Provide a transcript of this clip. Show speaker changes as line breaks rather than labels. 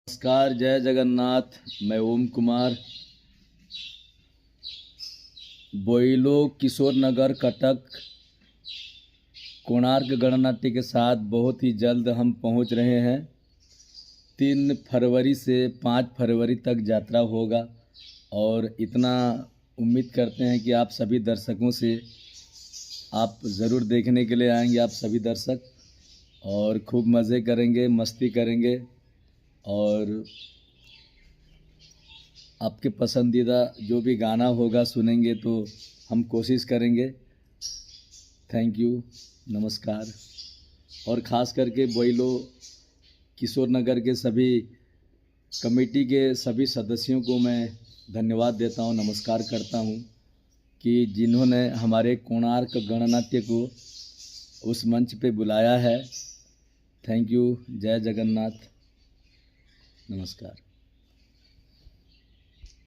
नमस्कार, जय जगन्नाथ। मैं ओम कुमार, बोइलो, किशोर नगर, कटक, कोणार्क गणनाट्य के साथ बहुत ही जल्द हम पहुंच रहे हैं। 3 फरवरी से 5 फरवरी तक यात्रा होगा और इतना उम्मीद करते हैं कि आप सभी दर्शकों से आप ज़रूर देखने के लिए आएंगे। आप सभी दर्शक और खूब मज़े करेंगे, मस्ती करेंगे और आपके पसंदीदा जो भी गाना होगा सुनेंगे तो हम कोशिश करेंगे। थैंक यू, नमस्कार। और ख़ास करके बोइलो, किशोर नगर के सभी कमेटी के सभी सदस्यों को मैं धन्यवाद देता हूं, नमस्कार करता हूं कि जिन्होंने हमारे कोणार्क गणनाट्य को उस मंच पे बुलाया है। थैंक यू, जय जगन्नाथ, नमस्कार।